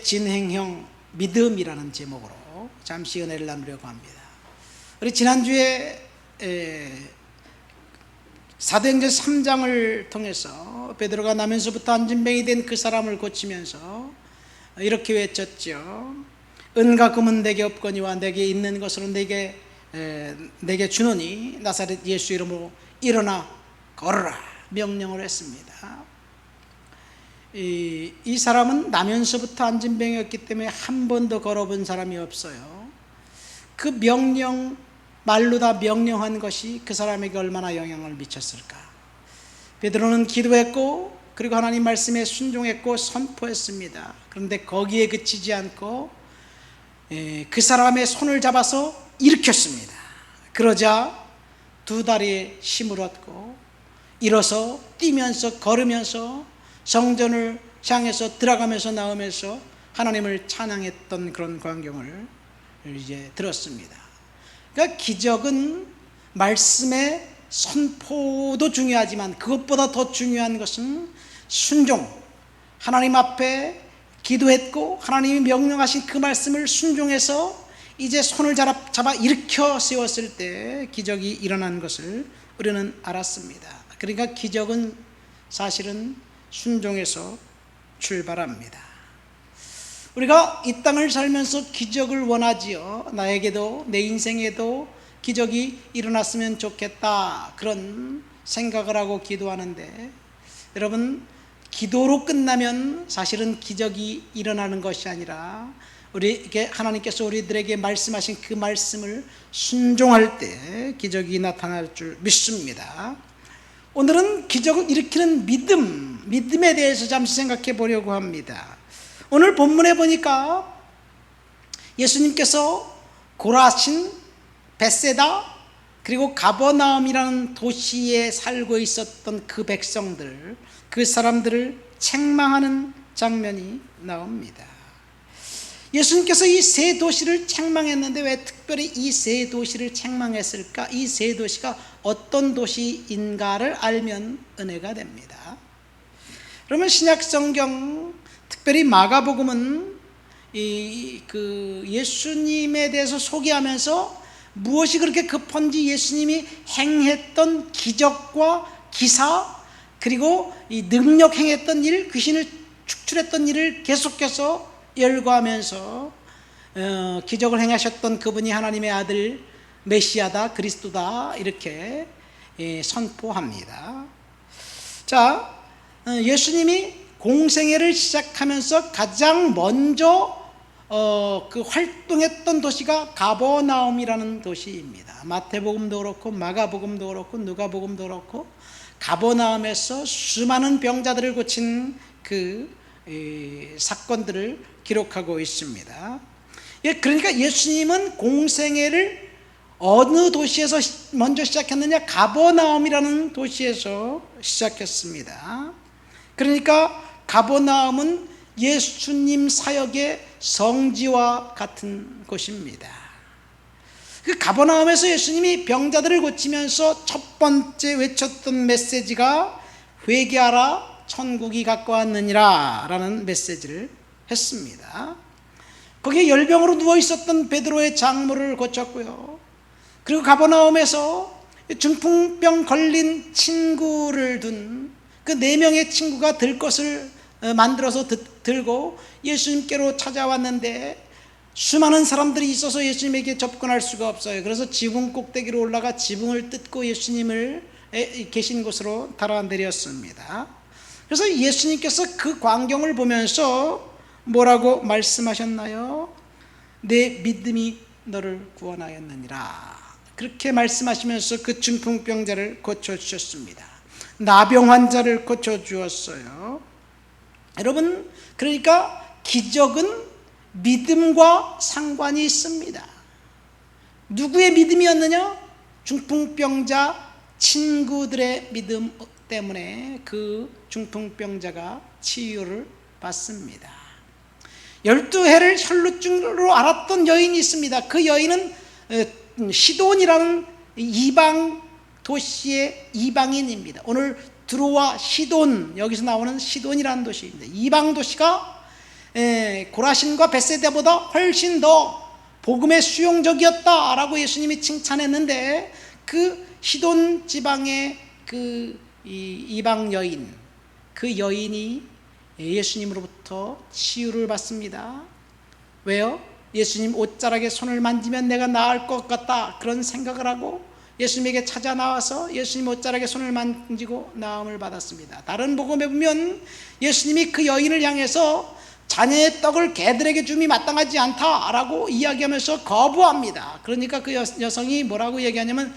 진행형 믿음이라는 제목으로 잠시 은혜를 나누려고 합니다. 우리 지난주에 사도행전 3장을 통해서 베드로가 나면서부터 안진뱅이 된 그 사람을 고치면서 이렇게 외쳤죠. 은과 금은 내게 없거니와 내게 있는 것으로 내게 주노니 나사렛 예수 이름으로 일어나 걸어라 명령을 했습니다. 이 사람은 나면서부터 안진뱅이였기 때문에 한 번도 걸어본 사람이 없어요. 그 명령, 말로 다 명령한 것이 그 사람에게 얼마나 영향을 미쳤을까. 베드로는 기도했고 그리고 하나님 말씀에 순종했고 선포했습니다. 그런데 거기에 그치지 않고 그 사람의 손을 잡아서 일으켰습니다. 그러자 두 다리에 힘을 얻고 일어서 뛰면서 걸으면서 성전을 향해서 들어가면서 나오면서 하나님을 찬양했던 그런 광경을 이제 들었습니다. 그러니까 기적은 말씀의 선포도 중요하지만 그것보다 더 중요한 것은 순종. 하나님 앞에 기도했고 하나님이 명령하신 그 말씀을 순종해서 이제 손을 잡아 일으켜 세웠을 때 기적이 일어난 것을 우리는 알았습니다. 그러니까 기적은 사실은 순종에서 출발합니다. 우리가 이 땅을 살면서 기적을 원하지요. 나에게도 내 인생에도 기적이 일어났으면 좋겠다 그런 생각을 하고 기도하는데, 여러분 기도로 끝나면 사실은 기적이 일어나는 것이 아니라 우리에게 하나님께서 우리들에게 말씀하신 그 말씀을 순종할 때 기적이 나타날 줄 믿습니다. 오늘은 기적을 일으키는 믿음에 대해서 잠시 생각해 보려고 합니다. 오늘 본문에 보니까 예수님께서 고라신, 벳세다 그리고 가버나움이라는 도시에 살고 있었던 그 백성들, 그 사람들을 책망하는 장면이 나옵니다. 예수님께서 이 세 도시를 책망했는데 왜 특별히 이 세 도시를 책망했을까? 이 세 도시가 어떤 도시인가를 알면 은혜가 됩니다. 그러면 신약성경, 특별히 마가복음은 그 예수님에 대해서 소개하면서 무엇이 그렇게 급한지 예수님이 행했던 기적과 기사 그리고 이 능력 행했던 일, 귀신을 축출했던 일을 계속해서 열거하면서 기적을 행하셨던 그분이 하나님의 아들 메시아다, 그리스도다 이렇게 선포합니다. 자, 예수님이 공생애를 시작하면서 가장 먼저 그 활동했던 도시가 가버나움이라는 도시입니다. 마태복음도 그렇고 마가복음도 그렇고 누가복음도 그렇고 가버나움에서 수많은 병자들을 고친 그 사건들을 기록하고 있습니다. 그러니까 예수님은 공생애를 어느 도시에서 먼저 시작했느냐? 가버나움이라는 도시에서 시작했습니다. 그러니까 가버나움은 예수님 사역의 성지와 같은 곳입니다. 그 가버나움에서 예수님이 병자들을 고치면서 첫 번째 외쳤던 메시지가 회개하라 천국이 가까웠느니라 라는 메시지를 했습니다. 거기에 열병으로 누워있었던 베드로의 장모를 고쳤고요. 그리고 가버나움에서 중풍병 걸린 친구를 둔 그 4명의 친구가 들 것을 만들어서 들고 예수님께로 찾아왔는데 수많은 사람들이 있어서 예수님에게 접근할 수가 없어요. 그래서 지붕 꼭대기로 올라가 지붕을 뜯고 예수님을 계신 곳으로 달아내렸습니다. 그래서 예수님께서 그 광경을 보면서 뭐라고 말씀하셨나요? 내 믿음이 너를 구원하였느니라. 그렇게 말씀하시면서 그 중풍병자를 고쳐주셨습니다. 나병 환자를 고쳐주었어요. 여러분, 그러니까 기적은 믿음과 상관이 있습니다. 누구의 믿음이었느냐? 중풍병자 친구들의 믿음 때문에 그 중풍병자가 치유를 받습니다. 12해를 혈루증으로 앓았던 여인이 있습니다. 그 여인은 시돈이라는 이방 도시의 이방인입니다. 오늘 드로와 시돈, 여기서 나오는 시돈이라는 도시입니다. 이방 도시가 고라신과 벳세다보다 훨씬 더 복음에 수용적이었다라고 예수님이 칭찬했는데, 그 시돈 지방의 그 이방 여인, 그 여인이 예수님으로부터 치유를 받습니다. 왜요? 예수님 옷자락에 손을 만지면 내가 나을 것 같다, 그런 생각을 하고 예수님에게 찾아 나와서 예수님 옷자락에 손을 만지고 나음을 받았습니다. 다른 복음에 보면 예수님이 그 여인을 향해서 자녀의 떡을 개들에게 줌이 마땅하지 않다라고 이야기하면서 거부합니다. 그러니까 그 여성이 뭐라고 얘기하냐면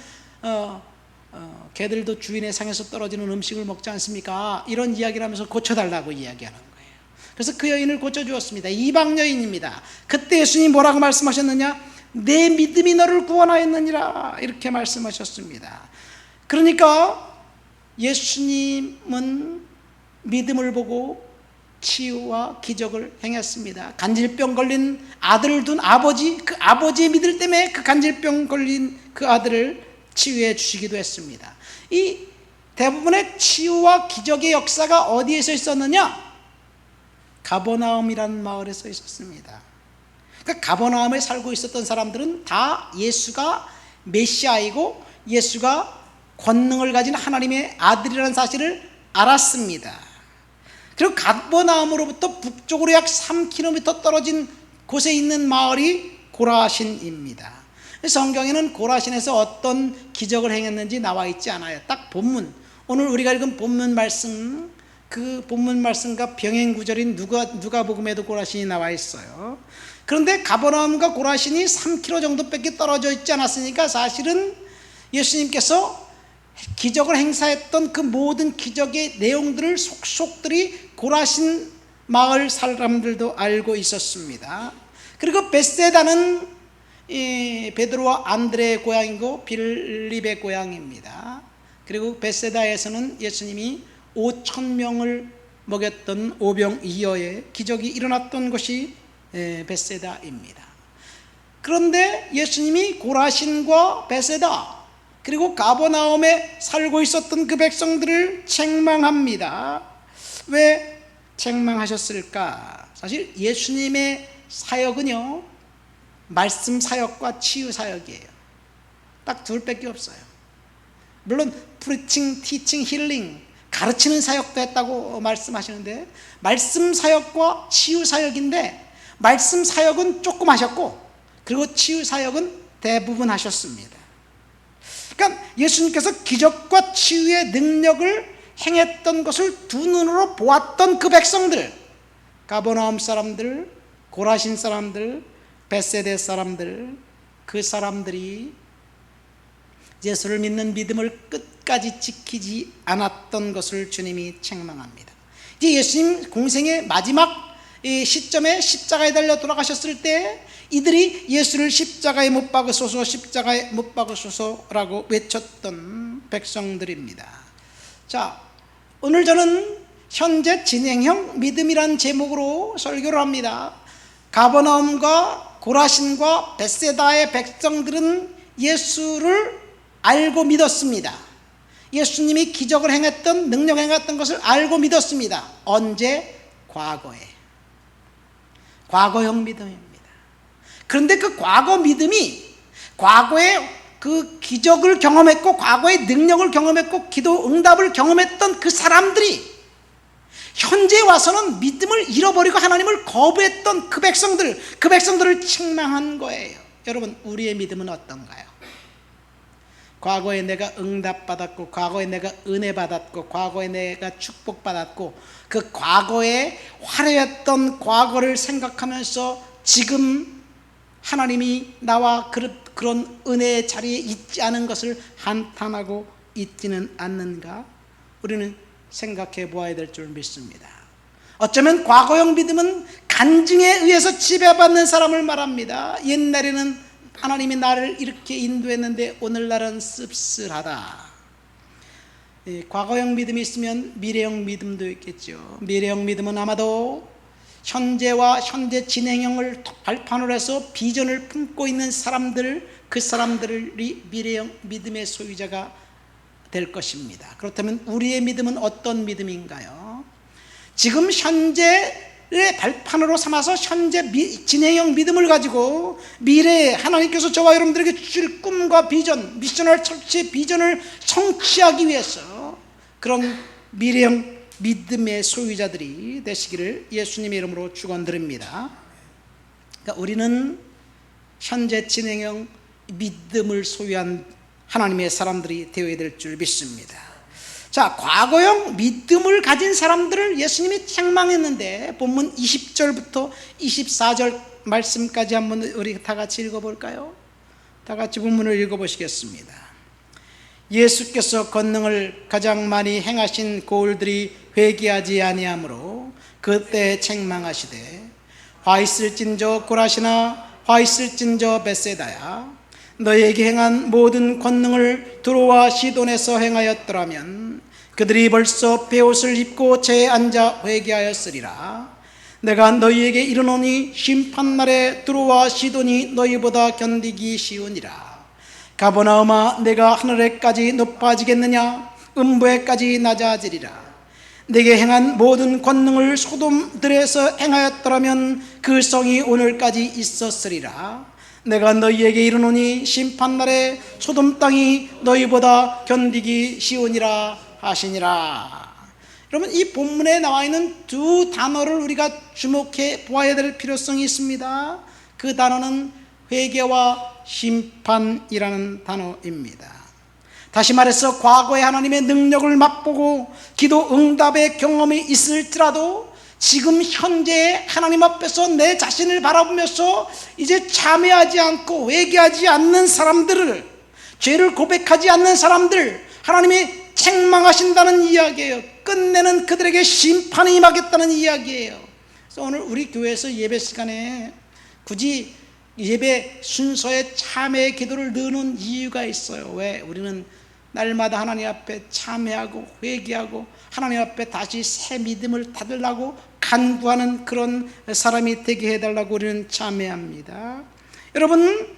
개들도 주인의 상에서 떨어지는 음식을 먹지 않습니까? 이런 이야기를 하면서 고쳐달라고 이야기하는 거예요. 그래서 그 여인을 고쳐주었습니다. 이방 여인입니다. 그때 예수님이 뭐라고 말씀하셨느냐? 내 믿음이 너를 구원하였느니라, 이렇게 말씀하셨습니다. 그러니까 예수님은 믿음을 보고 치유와 기적을 행했습니다. 간질병 걸린 아들을 둔 아버지, 그 아버지의 믿음 때문에 그 간질병 걸린 그 아들을 치유해 주시기도 했습니다. 이 대부분의 치유와 기적의 역사가 어디에서 있었느냐? 가버나움이라는 마을에서 있었습니다. 그러니까 가버나움에 살고 있었던 사람들은 다 예수가 메시아이고 예수가 권능을 가진 하나님의 아들이라는 사실을 알았습니다. 그리고 가버나움으로부터 북쪽으로 약 3km 떨어진 곳에 있는 마을이 고라신입니다. 성경에는 고라신에서 어떤 기적을 행했는지 나와 있지 않아요. 딱 본문, 오늘 우리가 읽은 본문 말씀, 그 본문 말씀과 병행 구절인 누가복음에도 고라신이 나와 있어요. 그런데 가버나움과 고라신이 3km 정도밖에 떨어져 있지 않았으니까 사실은 예수님께서 기적을 행사했던 그 모든 기적의 내용들을 속속들이 고라신 마을 사람들도 알고 있었습니다. 그리고 벳세다는 베드로와 안드레의 고향이고 빌립의 고향입니다. 그리고 벳세다에서는 예수님이 5,000명을 먹였던 오병이어의 기적이 일어났던 곳이 벳세다입니다. 그런데 예수님이 고라신과 벳세다 그리고 가버나움에 살고 있었던 그 백성들을 책망합니다. 왜 책망하셨을까? 사실 예수님의 사역은요, 말씀 사역과 치유 사역이에요. 딱 둘밖에 없어요. 물론 프리칭, 티칭, 힐링, 가르치는 사역도 했다고 말씀하시는데, 말씀 사역과 치유 사역인데 말씀 사역은 조금 하셨고 그리고 치유 사역은 대부분 하셨습니다. 그러니까 예수님께서 기적과 치유의 능력을 행했던 것을 두 눈으로 보았던 그 백성들, 가버나움 사람들, 고라신 사람들, 벳세다 사람들, 그 사람들이 예수를 믿는 믿음을 끝까지 지키지 않았던 것을 주님이 책망합니다. 이제 예수님 공생의 마지막 시점에 십자가에 달려 돌아가셨을 때 이들이 예수를 십자가에 못 박으소서, 십자가에 못 박으소서라고 외쳤던 백성들입니다. 자, 오늘 저는 현재 진행형 믿음이란 제목으로 설교를 합니다. 가버나움과 고라신과 벳세다의 백성들은 예수를 알고 믿었습니다. 예수님이 기적을 행했던, 능력 행했던 것을 알고 믿었습니다. 언제? 과거에. 과거형 믿음입니다. 그런데 그 과거 믿음이, 과거에 그 기적을 경험했고 과거의 능력을 경험했고 기도 응답을 경험했던 그 사람들이 현재 와서는 믿음을 잃어버리고 하나님을 거부했던 그 백성들을 책망한 거예요. 여러분, 우리의 믿음은 어떤가요? 과거에 내가 응답받았고, 과거에 내가 은혜 받았고, 과거에 내가 축복받았고, 그 과거에 화려했던 과거를 생각하면서 지금 하나님이 나와 그런 은혜의 자리에 있지 않은 것을 한탄하고 있지는 않는가? 우리는 생각해 보아야 될 줄 믿습니다. 어쩌면 과거형 믿음은 간증에 의해서 지배받는 사람을 말합니다. 옛날에는 하나님이 나를 이렇게 인도했는데 오늘날은 씁쓸하다. 과거형 믿음이 있으면 미래형 믿음도 있겠죠. 미래형 믿음은 아마도 현재와 현재 진행형을 발판으로 해서 비전을 품고 있는 사람들, 그 사람들이 미래형 믿음의 소유자가 될 것입니다. 그렇다면 우리의 믿음은 어떤 믿음인가요? 지금 현재 발판으로 삼아서 현재 진행형 믿음을 가지고 미래에 하나님께서 저와 여러분들에게 주실 꿈과 비전, 미셔널 철치의 비전을 성취하기 위해서 그런 미래형 믿음의 소유자들이 되시기를 예수님의 이름으로 축원드립니다. 그러니까 우리는 현재 진행형 믿음을 소유한 하나님의 사람들이 되어야 될 줄 믿습니다. 자, 과거형 믿음을 가진 사람들을 예수님이 책망했는데 본문 20절부터 24절 말씀까지 한번 우리 다 같이 읽어볼까요? 다 같이 본문을 읽어보시겠습니다. 예수께서 권능을 가장 많이 행하신 고을들이 회개하지 아니하므로 그때 책망하시되 화 있을진저 고라시나 화 있을진저 벳세다야 너희에게 행한 모든 권능을 두로와 시돈에서 행하였더라면 그들이 벌써 베옷을 입고 채에 앉아 회개하였으리라. 내가 너희에게 이르노니 심판날에 두로와 시돈이 너희보다 견디기 쉬우니라. 가버나움아 내가 하늘에까지 높아지겠느냐 음부에까지 낮아지리라. 내게 행한 모든 권능을 소돔들에서 행하였더라면 그 성이 오늘까지 있었으리라. 내가 너희에게 이르노니 심판날에 소돔 땅이 너희보다 견디기 쉬우니라 하시니라. 여러분, 이 본문에 나와 있는 두 단어를 우리가 주목해 보아야 될 필요성이 있습니다. 그 단어는 회개와 심판이라는 단어입니다. 다시 말해서 과거에 하나님의 능력을 맛보고 기도 응답의 경험이 있을지라도 지금 현재 하나님 앞에서 내 자신을 바라보면서 이제 참회하지 않고 회개하지 않는 사람들을, 죄를 고백하지 않는 사람들 하나님이 책망하신다는 이야기예요. 끝내는 그들에게 심판이 임하겠다는 이야기예요. 그래서 오늘 우리 교회에서 예배 시간에 굳이 예배 순서에 참회의 기도를 넣는 이유가 있어요. 왜? 우리는 날마다 하나님 앞에 참회하고 회개하고 하나님 앞에 다시 새 믿음을 받으려고 간구하는 그런 사람이 되게 해달라고 우리는 참회합니다. 여러분,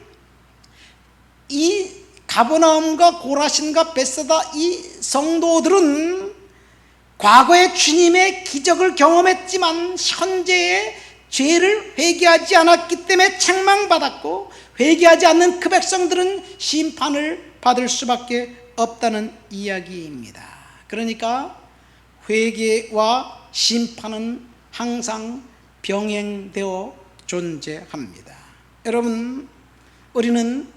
이 가버나움과 고라신과 벳사다 이 성도들은 과거에 주님의 기적을 경험했지만 현재의 죄를 회개하지 않았기 때문에 책망받았고, 회개하지 않는 그 백성들은 심판을 받을 수밖에 없다는 이야기입니다. 그러니까 회개와 심판은 항상 병행되어 존재합니다. 여러분, 우리는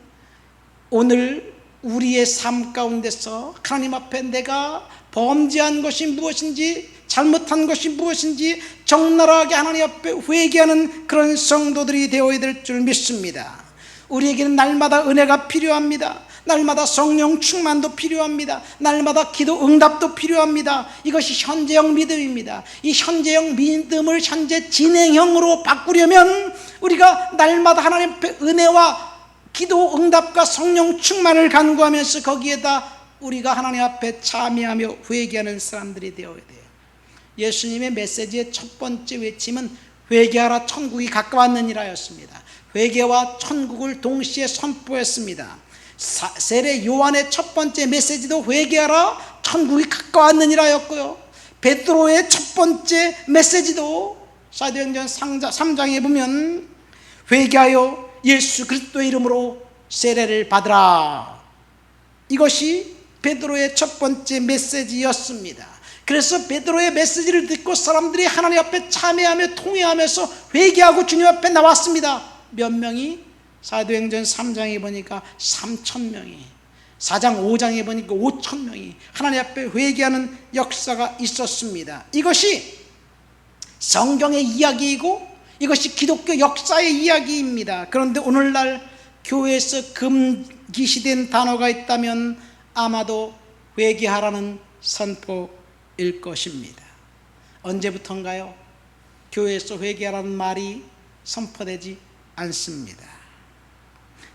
오늘 우리의 삶 가운데서 하나님 앞에 내가 범죄한 것이 무엇인지, 잘못한 것이 무엇인지 적나라하게 하나님 앞에 회개하는 그런 성도들이 되어야 될 줄 믿습니다. 우리에게는 날마다 은혜가 필요합니다. 날마다 성령 충만도 필요합니다. 날마다 기도 응답도 필요합니다. 이것이 현재형 믿음입니다. 이 현재형 믿음을 현재 진행형으로 바꾸려면 우리가 날마다 하나님 앞에 은혜와 기도 응답과 성령 충만을 간구하면서 거기에다 우리가 하나님 앞에 참여하며 회개하는 사람들이 되어야 돼요. 예수님의 메시지의 첫 번째 외침은 회개하라 천국이 가까웠느니라 였습니다. 회개와 천국을 동시에 선포했습니다. 세례 요한의 첫 번째 메시지도 회개하라 천국이 가까웠느니라 였고요, 베드로의 첫 번째 메시지도 사도행전 3장에 보면 회개하여 예수 그리스도의 이름으로 세례를 받으라, 이것이 베드로의 첫 번째 메시지였습니다. 그래서 베드로의 메시지를 듣고 사람들이 하나님 앞에 참회하며 통회하면서 회개하고 주님 앞에 나왔습니다. 몇 명이? 사도행전 3장에 보니까 3,000명이, 4장 5장에 보니까 5,000명이 하나님 앞에 회개하는 역사가 있었습니다. 이것이 성경의 이야기이고 이것이 기독교 역사의 이야기입니다. 그런데 오늘날 교회에서 금기시된 단어가 있다면 아마도 회개하라는 선포일 것입니다. 언제부턴가요? 교회에서 회개하라는 말이 선포되지 않습니다.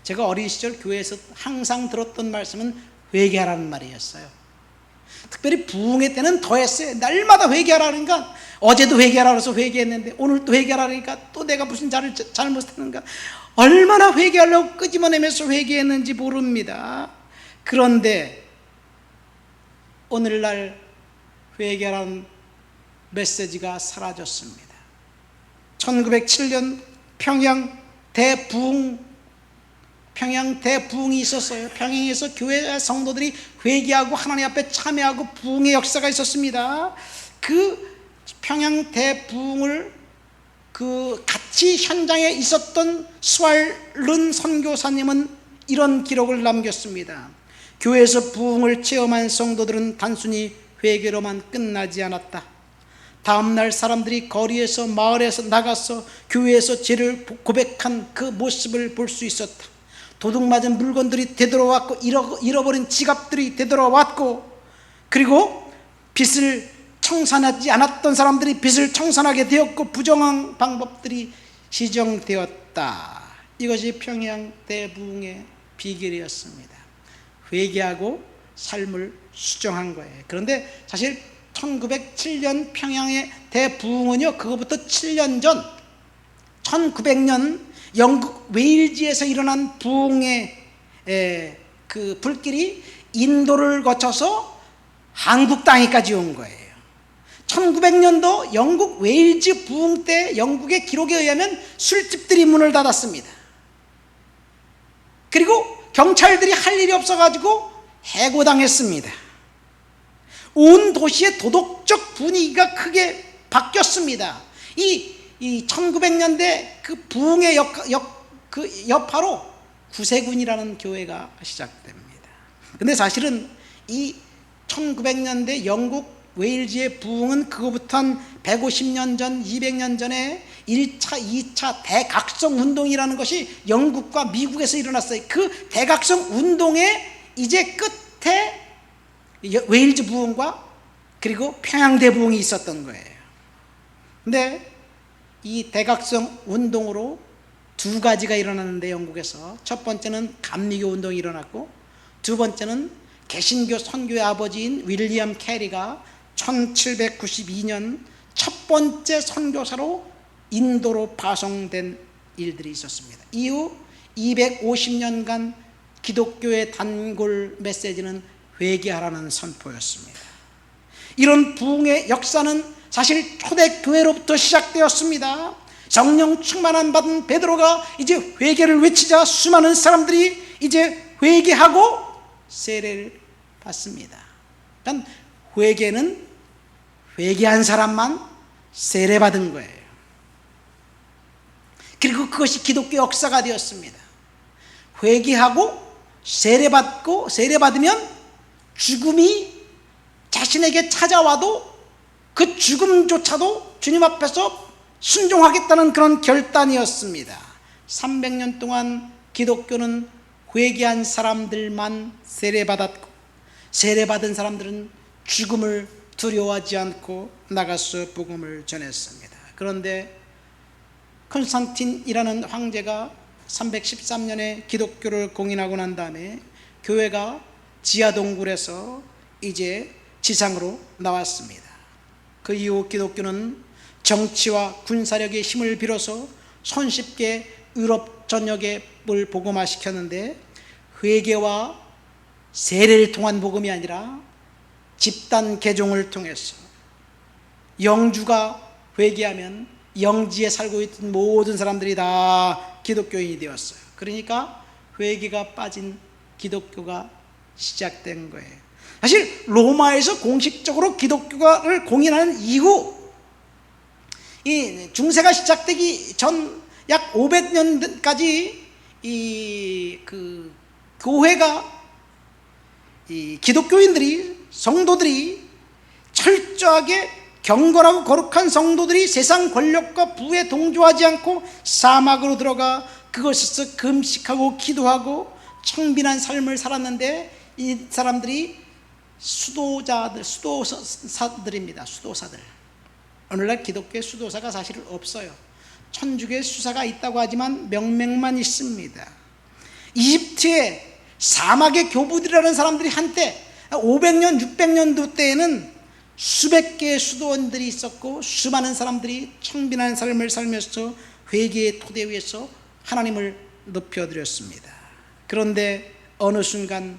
제가 어린 시절 교회에서 항상 들었던 말씀은 회개하라는 말이었어요. 특별히 부흥회 때는 더 했어요. 날마다 회개하라니까, 어제도 회개하라 그래서 회개했는데 오늘 또 회개하라니까 또 내가 무슨 잘못했는가, 얼마나 회개하려고 끄집어내면서 회개했는지 모릅니다. 그런데 오늘날 회개라는 메시지가 사라졌습니다. 1907년 평양 대부흥이 있었어요. 평양에서 교회 성도들이 회개하고 하나님 앞에 참여하고 부흥의 역사가 있었습니다. 그 평양 대부흥을 같이 현장에 있었던 스왈른 선교사님은 이런 기록을 남겼습니다. 교회에서 부흥을 체험한 성도들은 단순히 회개로만 끝나지 않았다. 다음날 사람들이 거리에서 마을에서 나가서 교회에서 죄를 고백한 그 모습을 볼 수 있었다. 도둑맞은 물건들이 되돌아왔고 잃어버린 지갑들이 되돌아왔고, 그리고 빚을 청산하지 않았던 사람들이 빚을 청산하게 되었고, 부정한 방법들이 시정되었다. 이것이 평양 대부흥의 비결이었습니다. 회개하고 삶을 수정한 거예요. 그런데 사실 1907년 평양의 대부흥은요, 그거부터 7년 전 1900년 영국 웨일즈에서 일어난 부흥의 그 불길이 인도를 거쳐서 한국 땅에까지 온 거예요. 1900년도 영국 웨일즈 부흥 때 영국의 기록에 의하면 술집들이 문을 닫았습니다. 그리고 경찰들이 할 일이 없어가지고 해고당했습니다. 온 도시의 도덕적 분위기가 크게 바뀌었습니다. 이 1900년대 그 부흥의 여파로 구세군이라는 교회가 시작됩니다. 근데 사실은 이 1900년대 영국 웨일즈의 부흥은 그거부터 한 150년 전, 200년 전에 1차, 2차 대각성 운동이라는 것이 영국과 미국에서 일어났어요. 그 대각성 운동의 이제 끝에 웨일즈 부흥과 그리고 평양대 부흥이 있었던 거예요. 근데 이 대각성 운동으로 두 가지가 일어났는데, 영국에서 첫 번째는 감리교 운동이 일어났고, 두 번째는 개신교 선교의 아버지인 윌리엄 캐리가 1792년 첫 번째 선교사로 인도로 파송된 일들이 있었습니다. 이후 250년간 기독교의 단골 메시지는 회개하라는 선포였습니다. 이런 부흥의 역사는 사실 초대교회로부터 시작되었습니다. 성령 충만함 받은 베드로가 이제 회개를 외치자 수많은 사람들이 이제 회개하고 세례를 받습니다. 그러니까 회개는 회개한 사람만 세례받은 거예요. 그리고 그것이 기독교 역사가 되었습니다. 회개하고 세례받으면 죽음이 자신에게 찾아와도 그 죽음조차도 주님 앞에서 순종하겠다는 그런 결단이었습니다. 300년 동안 기독교는 회개한 사람들만 세례받았고, 세례받은 사람들은 죽음을 두려워하지 않고 나가서 복음을 전했습니다. 그런데 콘스탄틴이라는 황제가 313년에 기독교를 공인하고 난 다음에 교회가 지하동굴에서 이제 지상으로 나왔습니다. 그 이후 기독교는 정치와 군사력의 힘을 빌어서 손쉽게 유럽 전역을 복음화시켰는데, 회개와 세례를 통한 복음이 아니라 집단 개종을 통해서 영주가 회개하면 영지에 살고 있던 모든 사람들이 다 기독교인이 되었어요. 그러니까 회개가 빠진 기독교가 시작된 거예요. 사실 로마에서 공식적으로 기독교를 공인하는 이후 이 중세가 시작되기 전 약 500년까지 그 교회가 기독교인들이, 성도들이, 철저하게 경건하고 거룩한 성도들이 세상 권력과 부에 동조하지 않고 사막으로 들어가 그것에서 금식하고 기도하고 청빈한 삶을 살았는데, 이 사람들이 수도사들입니다. 수도사들. 오늘날 기독교의 수도사가 사실 없어요. 천주교의 수사가 있다고 하지만 명맥만 있습니다. 이집트의 사막의 교부들이라는 사람들이 한때 500년, 600년도 때에는 수백 개의 수도원들이 있었고, 수많은 사람들이 청빈한 삶을 살면서 회개의 토대 위에서 하나님을 높여드렸습니다. 그런데 어느 순간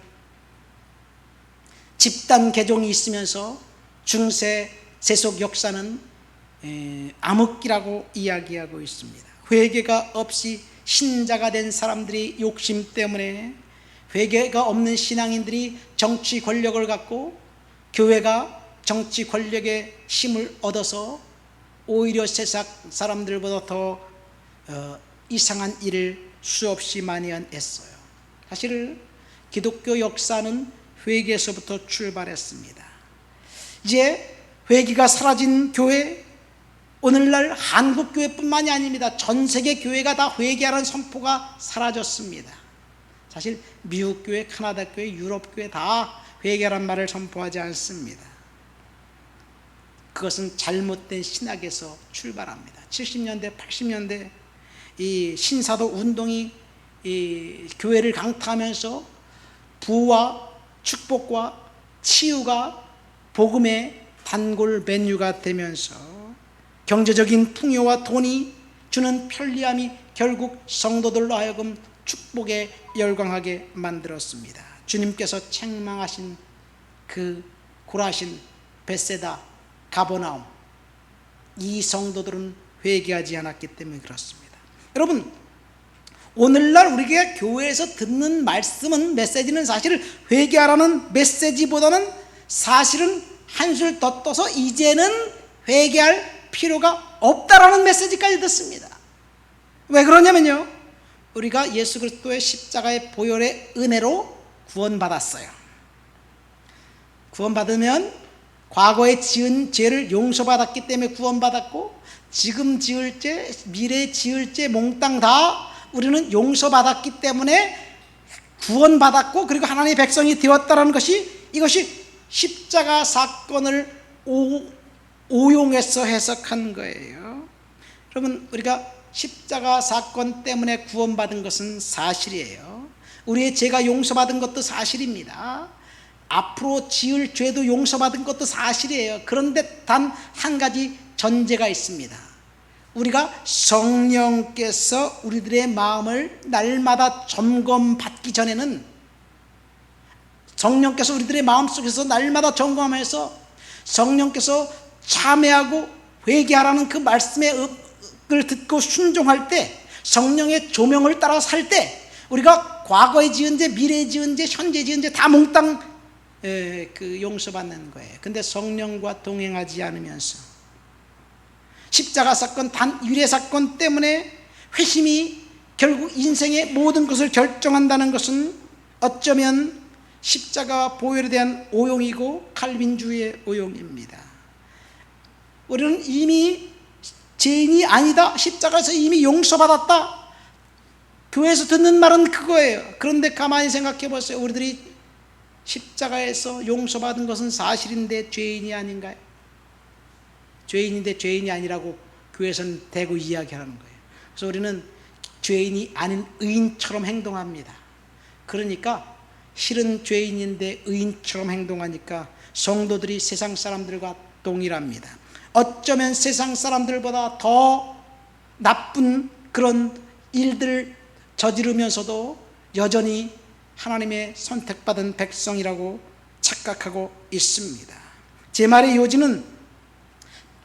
집단 개종이 있으면서 중세 세속 역사는 암흑기라고 이야기하고 있습니다. 회개가 없이 신자가 된 사람들이 욕심 때문에, 회개가 없는 신앙인들이 정치 권력을 갖고 교회가 정치 권력의 힘을 얻어서 오히려 세상 사람들보다 더 이상한 일을 수없이 많이 했어요. 사실 기독교 역사는 회개에서부터 출발했습니다. 이제 회개가 사라진 교회, 오늘날 한국 교회뿐만이 아닙니다. 전 세계 교회가 다 회개하는 선포가 사라졌습니다. 사실 미국 교회, 캐나다 교회, 유럽 교회 다 회개란 말을 선포하지 않습니다. 그것은 잘못된 신학에서 출발합니다. 70년대, 80년대 이 신사도 운동이 이 교회를 강타하면서 부와 축복과 치유가 복음의 단골 메뉴가 되면서 경제적인 풍요와 돈이 주는 편리함이 결국 성도들로 하여금 축복에 열광하게 만들었습니다. 주님께서 책망하신 그 고라신, 벳세다, 가버나움, 이 성도들은 회개하지 않았기 때문에 그렇습니다. 여러분, 오늘날 우리가 교회에서 듣는 말씀은, 메시지는 사실 회개하라는 메시지보다는 사실은 한술 더 떠서 이제는 회개할 필요가 없다라는 메시지까지 듣습니다. 왜 그러냐면요, 우리가 예수 그리스도의 십자가의 보혈의 은혜로 구원받았어요. 구원받으면 과거에 지은 죄를 용서받았기 때문에 구원받았고, 지금 지을 죄, 미래에 지을 죄 몽땅 다 우리는 용서받았기 때문에 구원받았고, 그리고 하나님의 백성이 되었다는 것이, 이것이 십자가 사건을 오용해서 해석한 거예요. 여러분, 우리가 십자가 사건 때문에 구원받은 것은 사실이에요. 우리의 죄가 용서받은 것도 사실입니다. 앞으로 지을 죄도 용서받은 것도 사실이에요. 그런데 단 한 가지 전제가 있습니다. 우리가 성령께서 우리들의 마음을 날마다 점검받기 전에는, 성령께서 우리들의 마음속에서 날마다 점검하면서 성령께서 참회하고 회개하라는 그 말씀을 듣고 순종할 때, 성령의 조명을 따라 살 때, 우리가 과거에 지은 죄, 미래에 지은 죄, 현재 지은 죄 다 몽땅 용서받는 거예요. 근데 성령과 동행하지 않으면서 십자가 사건, 유래 사건 때문에 회심이 결국 인생의 모든 것을 결정한다는 것은 어쩌면 십자가 보혈에 대한 오용이고 칼빈주의의 오용입니다. 우리는 이미 죄인이 아니다, 십자가에서 이미 용서받았다, 교회에서 듣는 말은 그거예요. 그런데 가만히 생각해 보세요. 우리들이 십자가에서 용서받은 것은 사실인데 죄인이 아닌가요? 죄인인데 죄인이 아니라고 교회에서는 대고 이야기하는 거예요. 그래서 우리는 죄인이 아닌 의인처럼 행동합니다. 그러니까 실은 죄인인데 의인처럼 행동하니까 성도들이 세상 사람들과 동일합니다. 어쩌면 세상 사람들보다 더 나쁜 그런 일들을 저지르면서도 여전히 하나님의 선택받은 백성이라고 착각하고 있습니다. 제 말의 요지는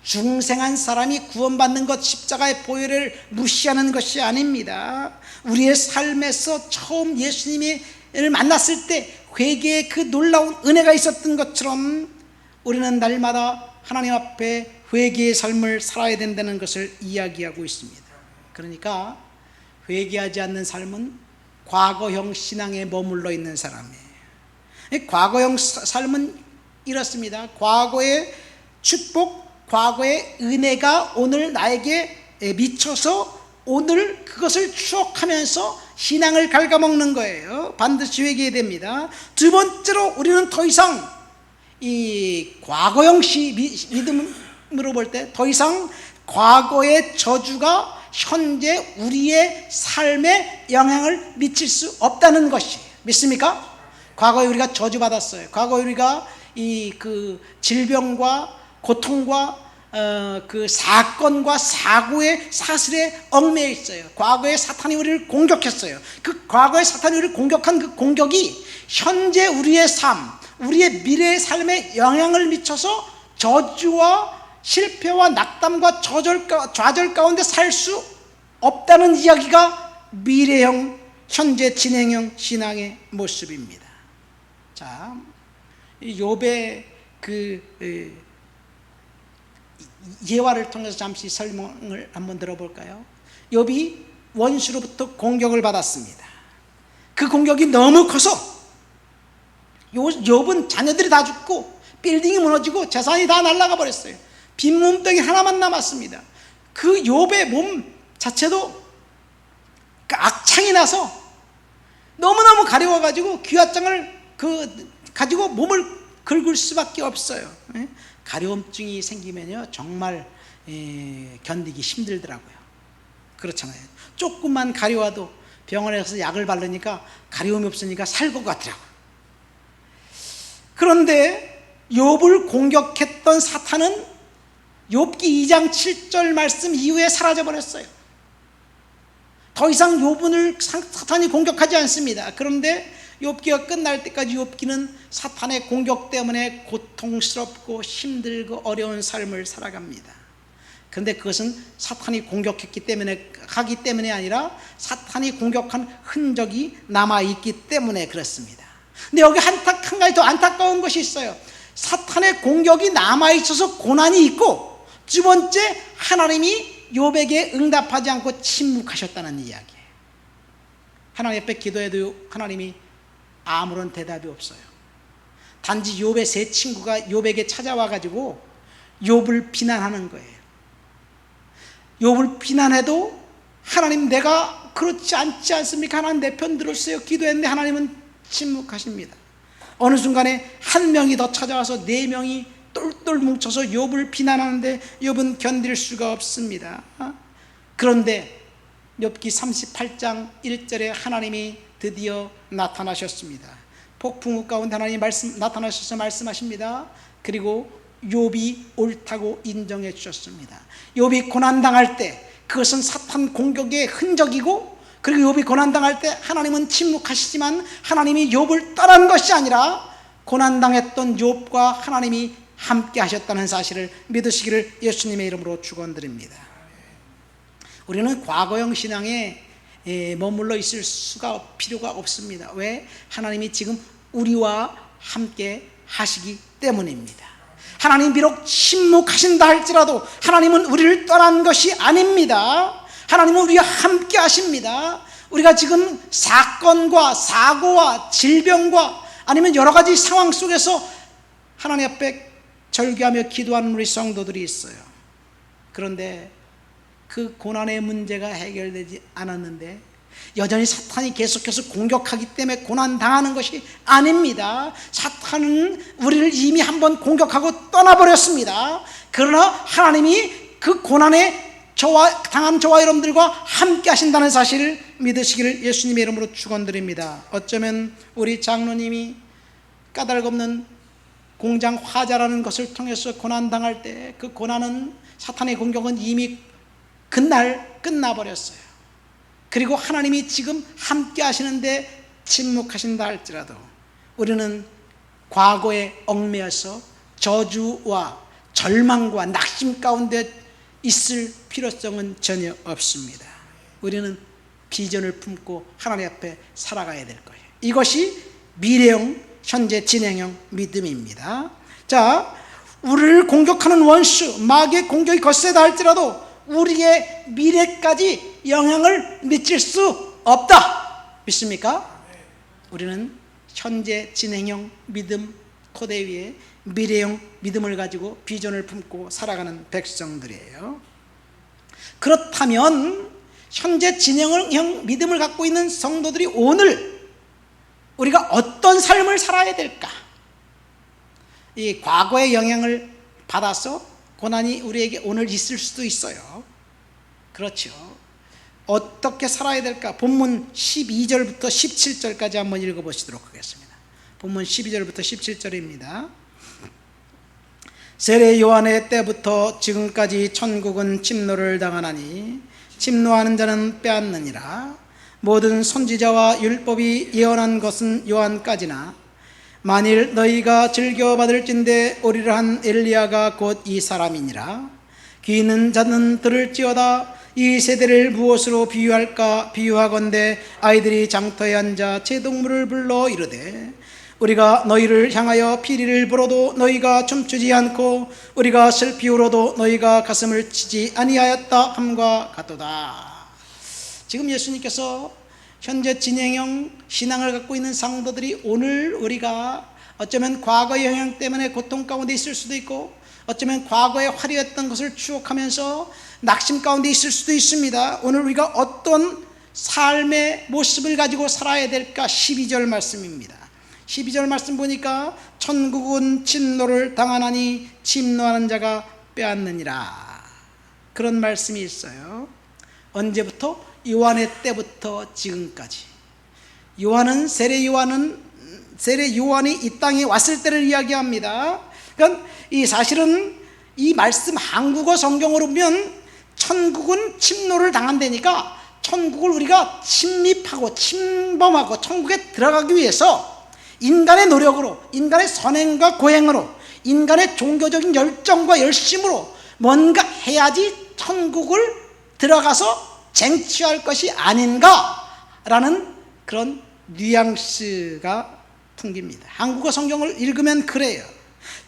중생한 사람이 구원받는 것, 십자가의 보혈을 무시하는 것이 아닙니다. 우리의 삶에서 처음 예수님을 만났을 때 회개의 그 놀라운 은혜가 있었던 것처럼 우리는 날마다 하나님 앞에 회개의 삶을 살아야 된다는 것을 이야기하고 있습니다. 그러니까 회개하지 않는 삶은 과거형 신앙에 머물러 있는 사람이에요. 과거형 삶은 이렇습니다. 과거의 축복, 과거의 은혜가 오늘 나에게 미쳐서 오늘 그것을 추억하면서 신앙을 갉아먹는 거예요. 반드시 회개해야 됩니다. 두 번째로, 우리는 더 이상 이 과거형 믿음으로 볼 때 더 이상 과거의 저주가 현재 우리의 삶에 영향을 미칠 수 없다는 것이, 믿습니까? 과거에 우리가 저주받았어요. 과거에 우리가 그 질병과 고통과 그 사건과 사고의 사슬에 얽매여 있어요. 과거에 사탄이 우리를 공격했어요. 그 과거에 사탄이 우리를 공격한 그 공격이 현재 우리의 삶, 우리의 미래의 삶에 영향을 미쳐서 저주와 실패와 낙담과 좌절 가운데 살 수 없다는 이야기가 미래형, 현재 진행형 신앙의 모습입니다. 자, 욥의 그 예화를 통해서 잠시 설명을 한번 들어볼까요? 욥이 원수로부터 공격을 받았습니다. 그 공격이 너무 커서 욥은 자녀들이 다 죽고 빌딩이 무너지고 재산이 다 날아가 버렸어요. 빈 몸뚱이 하나만 남았습니다. 그 욥의 몸 자체도 그 악창이 나서 너무너무 가려워가지고 귀화장을 가지고 몸을 긁을 수밖에 없어요. 가려움증이 생기면요 정말 견디기 힘들더라고요. 그렇잖아요. 조금만 가려워도 병원에 가서 약을 바르니까 가려움이 없으니까 살 것 같더라고요. 그런데 욥을 공격했던 사탄은 욥기 2장 7절 말씀 이후에 사라져 버렸어요. 더 이상 욥을 사탄이 공격하지 않습니다. 그런데 욥기가 끝날 때까지 욥기는 사탄의 공격 때문에 고통스럽고 힘들고 어려운 삶을 살아갑니다. 그런데 그것은 사탄이 공격했기 때문에 하기 때문에 아니라 사탄이 공격한 흔적이 남아있기 때문에 그렇습니다. 근데 여기 한 가지 더 안타까운 것이 있어요. 사탄의 공격이 남아있어서 고난이 있고, 두 번째, 하나님이 욥에게 응답하지 않고 침묵하셨다는 이야기예요. 하나님 앞에 기도해도 하나님이 아무런 대답이 없어요. 단지 욥의 세 친구가 욥에게 찾아와 가지고 욥을 비난하는 거예요. 욥을 비난해도 하나님 내가 그렇지 않지 않습니까? 하나님 내 편 들었어요. 기도했는데 하나님은 침묵하십니다. 어느 순간에 한 명이 더 찾아와서 네 명이 똘똘 뭉쳐서 욥을 비난하는데 욥은 견딜 수가 없습니다. 그런데 욥기 38장 1절에 하나님이 드디어 나타나셨습니다. 폭풍우 가운데 하나님이 나타나셔서 말씀하십니다. 그리고 욥이 옳다고 인정해 주셨습니다. 욥이 고난당할 때 그것은 사탄 공격의 흔적이고, 그리고 욥이 고난당할 때 하나님은 침묵하시지만 하나님이 욥을 떠난 것이 아니라 고난당했던 욥과 하나님이 함께 하셨다는 사실을 믿으시기를 예수님의 이름으로 축원드립니다. 우리는 과거형 신앙에 머물러 있을 필요가 없습니다. 왜? 하나님이 지금 우리와 함께 하시기 때문입니다. 하나님 비록 침묵하신다 할지라도 하나님은 우리를 떠난 것이 아닙니다. 하나님은 우리와 함께 하십니다. 우리가 지금 사건과 사고와 질병과 아니면 여러 가지 상황 속에서 하나님 앞에 절규하며 기도하는 우리 성도들이 있어요. 그런데 그 고난의 문제가 해결되지 않았는데 여전히 사탄이 계속해서 공격하기 때문에 고난당하는 것이 아닙니다. 사탄은 우리를 이미 한번 공격하고 떠나버렸습니다. 그러나 하나님이 그 고난에 당한 저와 여러분들과 함께 하신다는 사실을 믿으시기를 예수님의 이름으로 축원드립니다. 어쩌면 우리 장로님이 까닭없는 공장 화자라는 것을 통해서 고난당할 때 그 고난은, 사탄의 공격은 이미 그날 끝나버렸어요. 그리고 하나님이 지금 함께 하시는데 침묵하신다 할지라도 우리는 과거에 얽매여서 저주와 절망과 낙심 가운데 있을 필요성은 전혀 없습니다. 우리는 비전을 품고 하나님 앞에 살아가야 될 거예요. 이것이 미래형, 현재 진행형 믿음입니다. 자, 우리를 공격하는 원수, 마귀의 공격이 거세다 할지라도 우리의 미래까지 영향을 미칠 수 없다. 믿습니까? 우리는 현재 진행형 믿음 토대 위에 미래형 믿음을 가지고 비전을 품고 살아가는 백성들이에요. 그렇다면 현재 진행형 믿음을 갖고 있는 성도들이 오늘 우리가 어떤 삶을 살아야 될까? 이 과거의 영향을 받아서 고난이 우리에게 오늘 있을 수도 있어요. 그렇죠. 어떻게 살아야 될까? 본문 12절부터 17절까지 한번 읽어보시도록 하겠습니다. 본문 12절부터 17절입니다. 세례 요한의 때부터 지금까지 천국은 침노를 당하나니 침노하는 자는 빼앗느니라. 모든 선지자와 율법이 예언한 것은 요한까지나 만일 너희가 즐겨받을진대 오리라 한 엘리야가 곧 이 사람이니라. 귀 있는 자는 들을지어다. 이 세대를 무엇으로 비유할까? 비유하건대 아이들이 장터에 앉아 제동물을 불러 이르되 우리가 너희를 향하여 피리를 불어도 너희가 춤추지 않고 우리가 슬피 울어도 너희가 가슴을 치지 아니하였다 함과 같도다. 지금 예수님께서 현재 진행형 신앙을 갖고 있는 상도들이 오늘 우리가 어쩌면 과거의 영향 때문에 고통 가운데 있을 수도 있고 어쩌면 과거에 화려했던 것을 추억하면서 낙심 가운데 있을 수도 있습니다. 오늘 우리가 어떤 삶의 모습을 가지고 살아야 될까? 12절 말씀입니다. 12절 말씀 보니까 천국은 침노를 당하나니 침노하는 자가 빼앗느니라, 그런 말씀이 있어요. 언제부터? 요한의 때부터 지금까지. 세례 요한이 이 땅에 왔을 때를 이야기합니다. 그러니까 사실은 이 말씀 한국어 성경으로 보면 천국은 침노를 당한다니까 천국을 우리가 침입하고 침범하고 천국에 들어가기 위해서 인간의 노력으로, 인간의 선행과 고행으로, 인간의 종교적인 열정과 열심으로 뭔가 해야지 천국을 들어가서 쟁취할 것이 아닌가라는 그런 뉘앙스가 풍깁니다. 한국어 성경을 읽으면 그래요.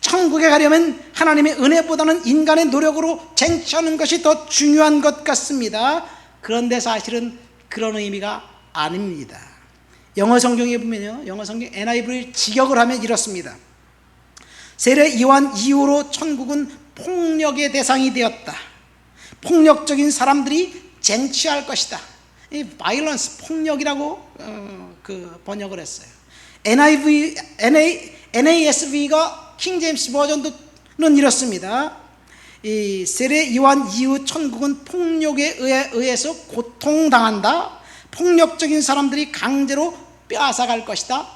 천국에 가려면 하나님의 은혜보다는 인간의 노력으로 쟁취하는 것이 더 중요한 것 같습니다. 그런데 사실은 그런 의미가 아닙니다. 영어 성경에 보면요, 영어 성경 NIV를 직역을 하면 이렇습니다. 세례 요한 이후로 천국은 폭력의 대상이 되었다. 폭력적인 사람들이 쟁취할 것이다. 이 바이런스, 폭력이라고 번역을 했어요. NASV가 킹 제임스 버전은 이렇습니다. 이 세례 요한 이후 천국은 폭력에 의해서 고통당한다. 폭력적인 사람들이 강제로 빼앗아갈 것이다.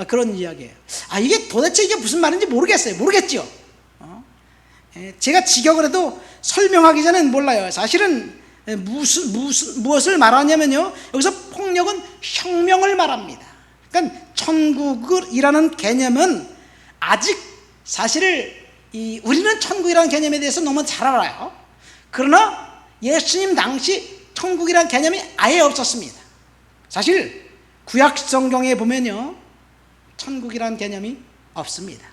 그런 이야기예요. 이게 도대체 이게 무슨 말인지 모르겠죠. 제가 직역을 해도 설명하기 전엔 몰라요. 사실은 무엇을 말하냐면요, 여기서 폭력은 혁명을 말합니다. 그러니까 천국이라는 개념은 아직 사실 우리는 천국이라는 개념에 대해서 너무 잘 알아요. 그러나 예수님 당시 천국이라는 개념이 아예 없었습니다. 사실 구약 성경에 보면요, 천국이라는 개념이 없습니다.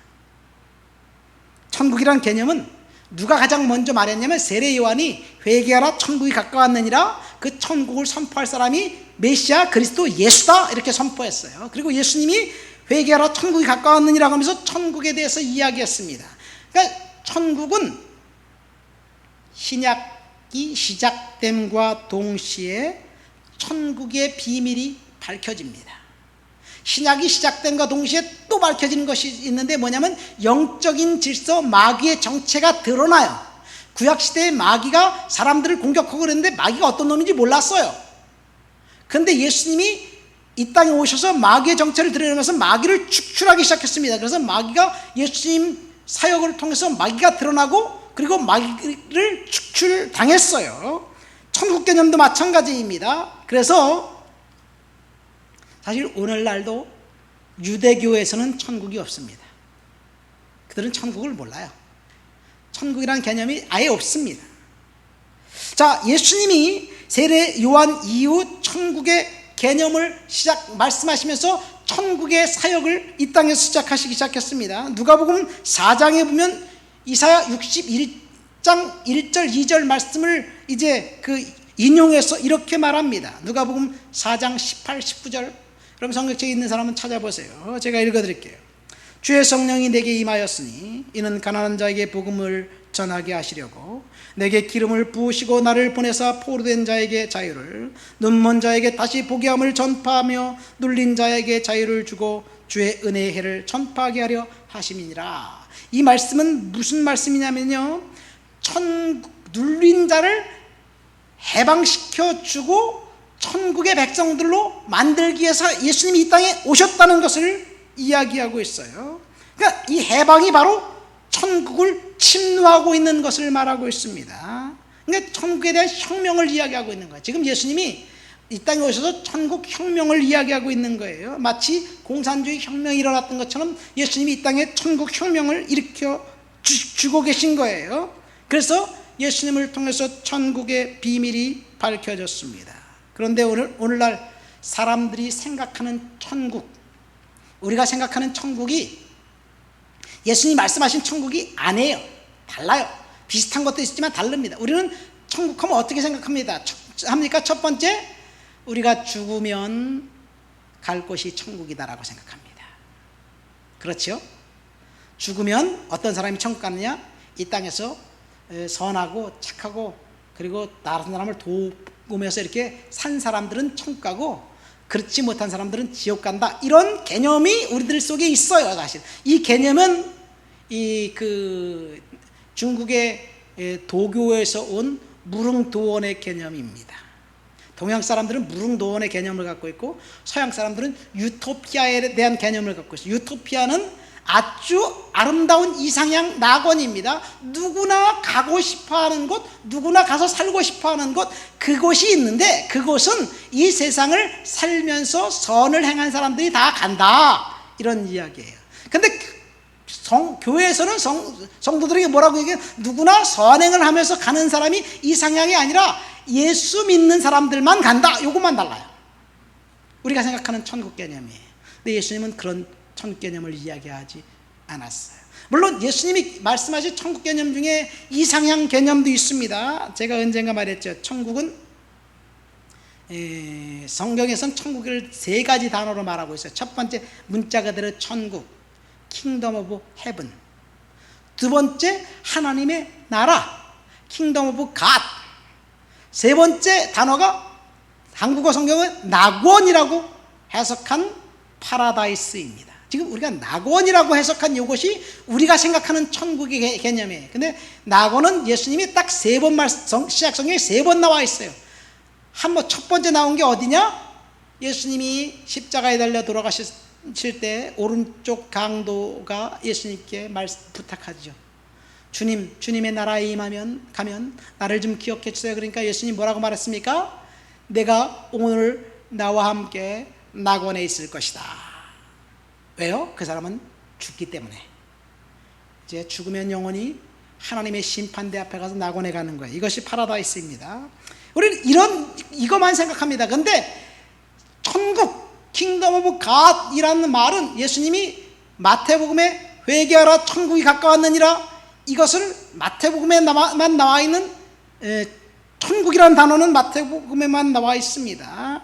천국이라는 개념은 누가 가장 먼저 말했냐면 세례 요한이 회개하라 천국이 가까웠느니라, 그 천국을 선포할 사람이 메시아 그리스도 예수다 이렇게 선포했어요. 그리고 예수님이 회개하라 천국이 가까웠느니라 하면서 천국에 대해서 이야기했습니다. 그러니까 천국은 신약이 시작됨과 동시에 천국의 비밀이 밝혀집니다. 신약이 시작됨과 동시에 또 밝혀지는 것이 있는데 뭐냐면 영적인 질서, 마귀의 정체가 드러나요. 구약시대에 마귀가 사람들을 공격하고 그랬는데 마귀가 어떤 놈인지 몰랐어요. 그런데 예수님이 이 땅에 오셔서 마귀의 정체를 드러내면서 마귀를 축출하기 시작했습니다. 그래서 마귀가 예수님 사역을 통해서 마귀가 드러나고 그리고 마귀를 축출당했어요. 천국 개념도 마찬가지입니다. 그래서 사실 오늘날도 유대교에서는 천국이 없습니다. 그들은 천국을 몰라요. 천국이라는 개념이 아예 없습니다. 자, 예수님이 세례 요한 이후 천국의 개념을 말씀하시면서 천국의 사역을 이 땅에서 시작하시기 시작했습니다. 누가복음 4장에 보면 이사야 61장 1절 2절 말씀을 이제 인용해서 이렇게 말합니다. 누가복음 4장 18, 19절. 그럼 성경책에 있는 사람은 찾아보세요. 제가 읽어드릴게요. 주의 성령이 내게 임하였으니 이는 가난한 자에게 복음을 전하게 하시려고 내게 기름을 부으시고 나를 보내사 포로된 자에게 자유를, 눈먼 자에게 다시 보게 함을 전파하며 눌린 자에게 자유를 주고 주의 은혜의 해를 전파하게 하려 하심이니라. 이 말씀은 무슨 말씀이냐면요, 눌린 자를 해방시켜 주고 천국의 백성들로 만들기 위해서 예수님이 이 땅에 오셨다는 것을 이야기하고 있어요. 그러니까 이 해방이 바로 천국을 침노하고 있는 것을 말하고 있습니다. 그러니까 천국에 대한 혁명을 이야기하고 있는 거예요. 지금 예수님이 이 땅에 오셔서 천국 혁명을 이야기하고 있는 거예요. 마치 공산주의 혁명이 일어났던 것처럼 예수님이 이 땅에 천국 혁명을 일으켜 주고 계신 거예요. 그래서 예수님을 통해서 천국의 비밀이 밝혀졌습니다. 그런데 오늘날 사람들이 생각하는 천국, 우리가 생각하는 천국이 예수님이 말씀하신 천국이 아니에요. 달라요. 비슷한 것도 있지만 다릅니다. 우리는 천국하면 어떻게 생각합니다? 첫 번째, 우리가 죽으면 갈 곳이 천국이다라고 생각합니다. 그렇죠? 죽으면 어떤 사람이 천국 가느냐? 이 땅에서 선하고 착하고 그리고 다른 사람을 도우면서 이렇게 산 사람들은 천국 가고 그렇지 못한 사람들은 지옥 간다. 이런 개념이 우리들 속에 있어요. 사실 이 개념은 중국의 도교에서 온 무릉도원의 개념입니다. 동양 사람들은 무릉도원의 개념을 갖고 있고 서양 사람들은 유토피아에 대한 개념을 갖고 있어요. 유토피아는 아주 아름다운 이상향 낙원입니다. 누구나 가고 싶어하는 곳, 누구나 가서 살고 싶어하는 곳, 그곳이 있는데 그곳은 이 세상을 살면서 선을 행한 사람들이 다 간다, 이런 이야기예요. 근데 교회에서는 성도들에게 뭐라고 얘기해요? 누구나 선행을 하면서 가는 사람이 이상향이 아니라 예수 믿는 사람들만 간다, 요것만 달라요. 우리가 생각하는 천국 개념이에요. 근데 예수님은 그런 천국 개념을 이야기하지 않았어요. 물론 예수님이 말씀하신 천국 개념 중에 이상향 개념도 있습니다. 제가 언젠가 말했죠. 천국은 성경에서는 천국을 세 가지 단어로 말하고 있어요. 첫 번째 문자 그대로 천국, 킹덤 오브 헤븐. 두 번째 하나님의 나라, 킹덤 오브 갓. 세 번째 단어가 한국어 성경은 낙원이라고 해석한 파라다이스입니다. 지금 우리가 낙원이라고 해석한 이것이 우리가 생각하는 천국의 개념이에요. 근데 낙원은 예수님이 딱 세 번 시작 성경에 세 번 나와 있어요. 첫 번째 나온 게 어디냐? 예수님이 십자가에 달려 돌아가실 때 오른쪽 강도가 예수님께 부탁하죠. 주님의 나라에 가면 나를 좀 기억해 주세요. 그러니까 예수님 뭐라고 말했습니까? 내가 오늘 나와 함께 낙원에 있을 것이다. 왜요? 그 사람은 죽기 때문에. 이제 죽으면 영원히 하나님의 심판대 앞에 가서 낙원에 가는 거예요. 이것이 파라다이스입니다. 우리는 이것만 생각합니다. 근데 천국, 킹덤 오브 갓이라는 말은 예수님이 마태복음에 회개하라 천국이 가까웠느니라, 이것을 마태복음에만 나와 있는 천국이라는 단어는 마태복음에만 나와 있습니다.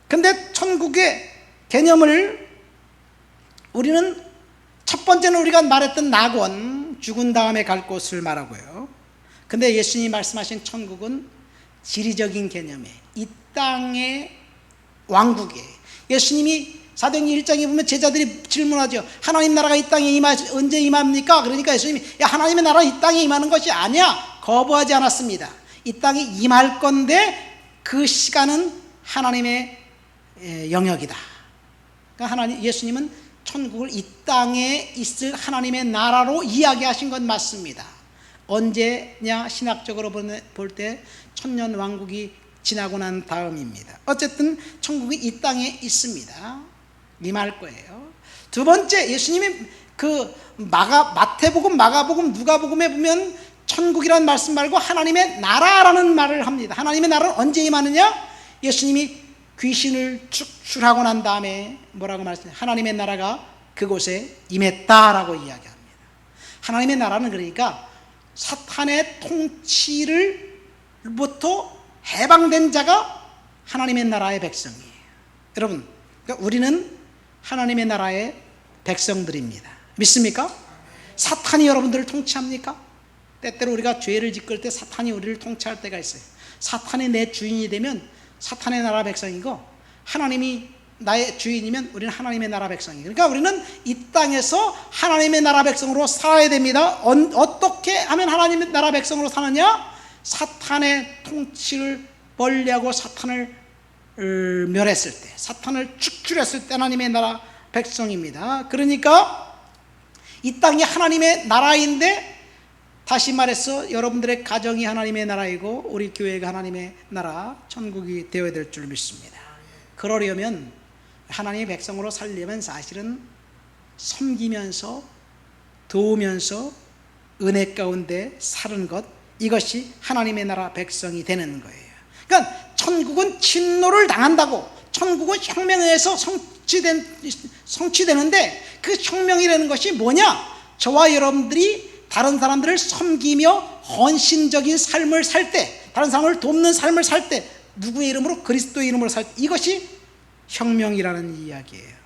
근데 천국의 개념을 우리는 첫 번째는 우리가 말했던 낙원, 죽은 다음에 갈 곳을 말하고요. 근데 예수님이 말씀하신 천국은 지리적인 개념이에요. 이 땅의 왕국이에요. 예수님이 사도행전 1장에 보면 제자들이 질문하죠. 하나님 나라가 이 땅에 언제 임합니까? 그러니까 예수님이 하나님의 나라가 이 땅에 임하는 것이 아니야, 거부하지 않았습니다. 이 땅에 임할 건데 그 시간은 하나님의 영역이다. 그러니까 예수님은 천국을 이 땅에 있을 하나님의 나라로 이야기하신 건 맞습니다. 언제냐? 신학적으로 볼 때 천년 왕국이 지나고 난 다음입니다. 어쨌든 천국이 이 땅에 있습니다. 임할 거예요. 두 번째, 예수님이 마태복음, 마가복음, 누가복음에 보면 천국이라는 말씀 말고 하나님의 나라라는 말을 합니다. 하나님의 나라는 언제 임하느냐? 예수님이 귀신을 축출하고 난 다음에 뭐라고 말씀해요? 하나님의 나라가 그곳에 임했다라고 이야기합니다. 하나님의 나라는 그러니까 사탄의 통치를부터 해방된 자가 하나님의 나라의 백성이에요. 여러분, 그러니까 우리는 하나님의 나라의 백성들입니다. 믿습니까? 사탄이 여러분들을 통치합니까? 때때로 우리가 죄를 짓을 때 사탄이 우리를 통치할 때가 있어요. 사탄이 내 주인이 되면 사탄의 나라 백성이고, 하나님이 나의 주인이면 우리는 하나님의 나라 백성이에요. 그러니까 우리는 이 땅에서 하나님의 나라 백성으로 살아야 됩니다. 어떻게 하면 하나님의 나라 백성으로 사느냐? 사탄의 통치를 멀리하고 사탄을 멸했을 때, 사탄을 축출했을 때 하나님의 나라 백성입니다. 그러니까 이 땅이 하나님의 나라인데 다시 말해서 여러분들의 가정이 하나님의 나라이고 우리 교회가 하나님의 나라, 천국이 되어야 될 줄 믿습니다. 그러려면 하나님의 백성으로 살려면 사실은 섬기면서 도우면서 은혜 가운데 사는 것, 이것이 하나님의 나라 백성이 되는 거예요. 그러니까 천국은 침노를 당한다고, 천국은 혁명에 의해서 성취되는데 그 혁명이라는 것이 뭐냐? 저와 여러분들이 다른 사람들을 섬기며 헌신적인 삶을 살 때, 다른 사람을 돕는 삶을 살 때, 누구의 이름으로? 그리스도의 이름으로 살 때, 이것이 혁명이라는 이야기예요.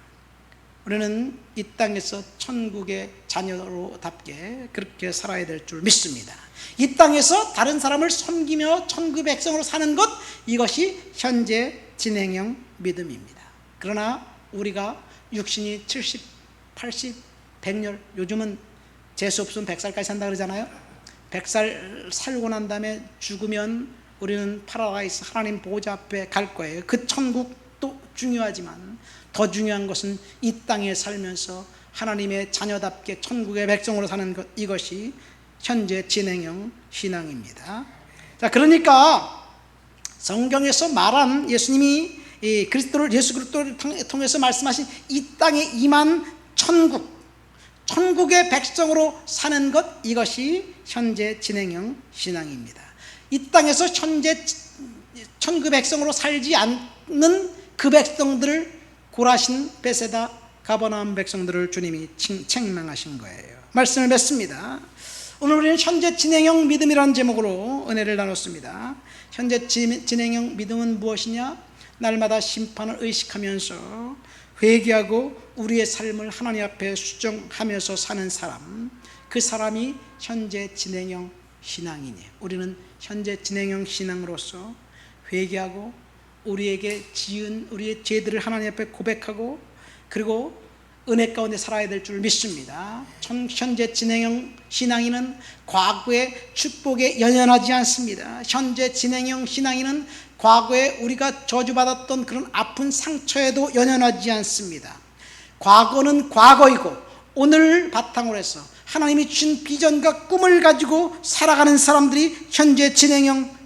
우리는 이 땅에서 천국의 자녀로답게 그렇게 살아야 될 줄 믿습니다. 이 땅에서 다른 사람을 섬기며 천국 백성으로 사는 것, 이것이 현재 진행형 믿음입니다. 그러나 우리가 육신이 70, 80, 100년, 요즘은 재수 없으면 100살까지 산다 그러잖아요. 100살 살고 난 다음에 죽으면 우리는 파라다이스, 하나님 보호자 앞에 갈 거예요. 그 천국도 중요하지만 더 중요한 것은 이 땅에 살면서 하나님의 자녀답게 천국의 백성으로 사는 것, 이것이 현재 진행형 신앙입니다. 자, 그러니까 성경에서 말한 예수님이 예수 그리스도를 통해서 말씀하신 이 땅에 임한 천국의 백성으로 사는 것, 이것이 현재 진행형 신앙입니다. 이 땅에서 현재 천국 백성으로 살지 않는 그 백성들을 고라신, 베세다, 가버나움 백성들을 주님이 책망하신 거예요. 말씀을 맺습니다. 오늘 우리는 현재 진행형 믿음이라는 제목으로 은혜를 나눴습니다. 현재 진행형 믿음은 무엇이냐? 날마다 심판을 의식하면서 회개하고 우리의 삶을 하나님 앞에 수정하면서 사는 사람, 그 사람이 현재 진행형 신앙이니, 우리는 현재 진행형 신앙으로서 회개하고 우리에게 지은 우리의 죄들을 하나님 앞에 고백하고 그리고 은혜 가운데 살아야 될 줄 믿습니다. 현재 진행형 신앙인은 과거의 축복에 연연하지 않습니다. 현재 진행형 신앙인은 과거에 우리가 저주받았던 그런 아픈 상처에도 연연하지 않습니다. 과거는 과거이고 오늘 바탕으로 해서 하나님이 주신 비전과 꿈을 가지고 살아가는 사람들이 현재 진행형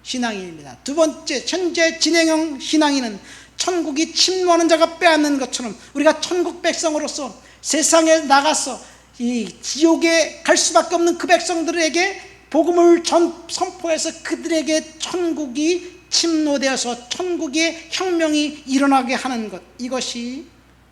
신앙인입니다. 두 번째, 현재 진행형 신앙인은 천국이 침노하는 자가 빼앗는 것처럼 우리가 천국 백성으로서 세상에 나가서 이 지옥에 갈 수밖에 없는 그 백성들에게 복음을 선포해서 그들에게 천국이 침노되어서 천국의 혁명이 일어나게 하는 것, 이것이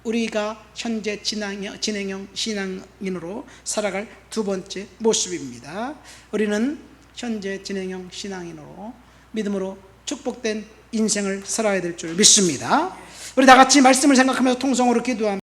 우리가 현재 진행형 신앙인으로 살아갈 두 번째 모습입니다. 우리는 현재 진행형 신앙인으로 믿음으로 축복된 인생을 살아야 될 줄 믿습니다. 우리 다 같이 말씀을 생각하면서 통성으로 기도합니다.